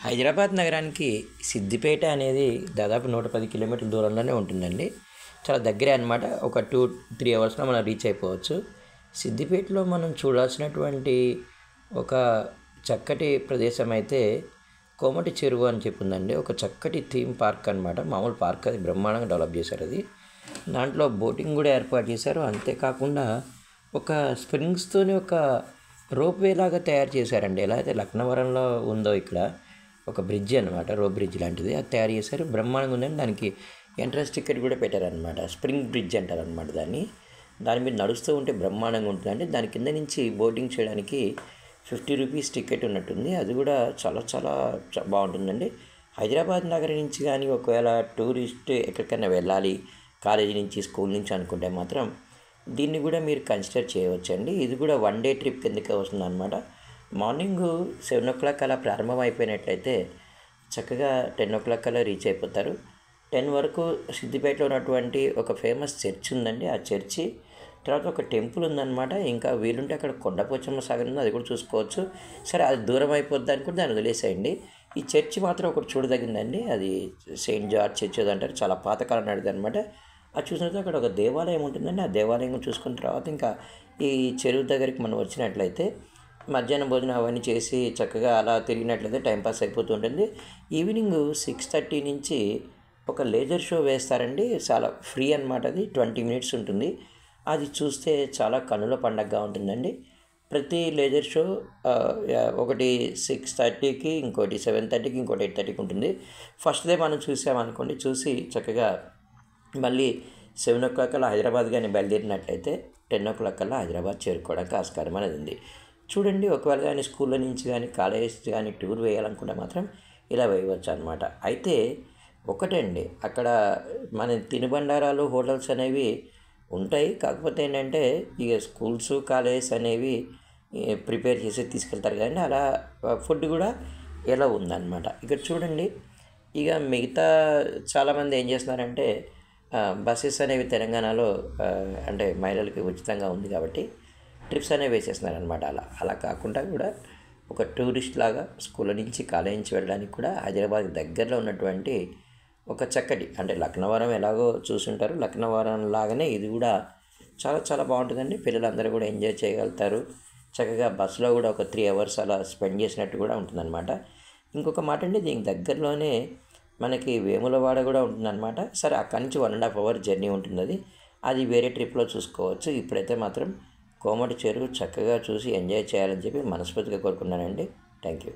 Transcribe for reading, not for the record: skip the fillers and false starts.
హైదరాబాద్ నగరానికి సిద్దిపేట అనేది దాదాపు 110 కిలోమీటర్ల దూరంలోనే ఉంటుందండి. చాలా దగ్గరే అనమాట. ఒక 2-3 అవర్స్లో మనం రీచ్ అయిపోవచ్చు. సిద్దిపేటలో మనం చూడాల్సినటువంటి ఒక చక్కటి ప్రదేశం అయితే కోమటి చెరువు అని చెప్పిందండి. ఒక చక్కటి థీమ్ పార్క్ అనమాట. మామూలు పార్క్, అది బ్రహ్మాండంగా డెవలప్ చేశారు. అది దాంట్లో బోటింగ్ కూడా ఏర్పాటు చేశారు. అంతేకాకుండా ఒక స్ప్రింగ్స్తోని ఒక రోప్ వే లాగా తయారు చేశారండి. ఎలా అయితే లక్నవరంలో ఉందో ఇక్కడ ఒక బ్రిడ్జ్ అనమాట, రోప్ బ్రిడ్జ్ లాంటిది, అది తయారు చేశారు. బ్రహ్మాండంగా ఉందని దానికి ఎంట్రన్స్ టికెట్ కూడా పెట్టారనమాట. స్ప్రింగ్ బ్రిడ్జ్ అంటారనమాట దాని మీద నడుస్తూ ఉంటే బ్రహ్మాండంగా ఉంటుందండి. దాని కింద నుంచి బోటింగ్ చేయడానికి 50 రూపీస్ టికెట్ ఉన్నట్టుంది. అది కూడా చాలా చాలా బాగుంటుందండి. హైదరాబాద్ నగరం నుంచి కానీ ఒకవేళ టూరిస్ట్ ఎక్కడికైనా వెళ్ళాలి, కాలేజీ నుంచి, స్కూల్ నుంచి అనుకుంటే మాత్రం దీన్ని కూడా మీరు కన్సిడర్ చేయవచ్చండి. ఇది కూడా 1 డే ట్రిప్ కిందకే వస్తుందన్నమాట. మార్నింగ్ 7 o'clock అలా ప్రారంభం అయిపోయినట్లయితే చక్కగా 10 o'clock అలా రీచ్ అయిపోతారు. 10 వరకు సిద్దిపేటలో ఉన్నటువంటి ఒక ఫేమస్ చర్చ్ ఉందండి. ఆ చర్చి తర్వాత ఒక టెంపుల్ ఉందన్నమాట. ఇంకా వీలుంటే అక్కడ కొండపోచమ్మ సాగర్ ఉంది, అది కూడా చూసుకోవచ్చు. సరే, అది దూరం అయిపోద్ది అనుకుంటే దాన్ని వదిలేసేయండి. ఈ చర్చి మాత్రం ఒకటి చూడదగిందండి. అది సెయింట్ జార్జ్ చర్చ్ అంటారు, చాలా పాతకాలం నాటిది అనమాట. అది చూసిన తర్వాత అక్కడ ఒక దేవాలయం ఉంటుందండి. ఆ దేవాలయం చూసుకున్న తర్వాత ఇంకా ఈ చెరువు దగ్గరికి మనం వచ్చినట్లయితే మధ్యాహ్నం భోజనం అవన్నీ చేసి చక్కగా అలా తిరిగినట్లయితే టైంపాస్ అయిపోతూ ఉంటుంది. ఈవినింగ్ 6:30 నుంచి ఒక లేజర్ షో వేస్తారండి. చాలా ఫ్రీ అనమాట. అది 20 minutes ఉంటుంది. అది చూస్తే చాలా కనుల పండగగా ఉంటుందండి. ప్రతి లేజర్ షో ఒకటి 6:30కి, ఇంకోటి 7:30కి, ఇంకోటి 8:30కి ఉంటుంది. ఫస్ట్ డే మనం చూసామనుకోండి, చూసి చక్కగా మళ్ళీ 7 o'clock అలా హైదరాబాద్ కానీ బయలుదేరినట్లయితే 10 o'clock అలా హైదరాబాద్ చేరుకోవడానికి ఆస్కారం అనేది ఉంది. చూడండి, ఒకవేళ కానీ స్కూళ్ళ నుంచి కానీ కాలేజెస్ కానీ టూర్ వేయాలనుకుంటే మాత్రం ఇలా వేయవచ్చు అనమాట. అయితే ఒకటండి, అక్కడ మన తినుబండారాలు, హోటల్స్ అనేవి ఉంటాయి. కాకపోతే ఏంటంటే ఇక స్కూల్స్, కాలేజెస్ అనేవి ప్రిపేర్ చేసి తీసుకెళ్తారు కానీ అలా ఫుడ్ కూడా ఎలా ఉందన్నమాట. ఇక్కడ చూడండి, ఇక మిగతా చాలామంది ఏం చేస్తున్నారంటే బస్సెస్ అనేవి తెలంగాణలో అంటే మహిళలకి ఉచితంగా ఉంది కాబట్టి ట్రిప్స్ అనేవి వేసేస్తున్నారు అనమాట. అలా కాకుండా కూడా ఒక టూరిస్ట్ లాగా స్కూల్ నుంచి, కాలేజ్ నుంచి వెళ్ళడానికి కూడా హైదరాబాద్ దగ్గరలో ఉన్నటువంటి ఒక చక్కటి, అంటే లక్నవరం ఎలాగో చూసుంటారు, లక్నవరం లాగానే ఇది కూడా చాలా చాలా బాగుంటుందండి. పిల్లలందరూ కూడా ఎంజాయ్ చేయగలుగుతారు. చక్కగా బస్సులో కూడా ఒక 3 hours అలా స్పెండ్ చేసినట్టు కూడా ఉంటుందన్నమాట. ఇంకొక మాట అండి, దీనికి దగ్గరలోనే మనకి వేములవాడ కూడా ఉంటుందన్నమాట. సరే, అక్కడి నుంచి 1.5 hour జర్నీ ఉంటుంది. అది వేరే ట్రిప్లో చూసుకోవచ్చు. ఇప్పుడైతే మాత్రం కోమటి చెరువు చక్కగా చూసి ఎంజాయ్ చేయాలని చెప్పి మనస్ఫూర్తిగా కోరుకున్నానండి. Thank you.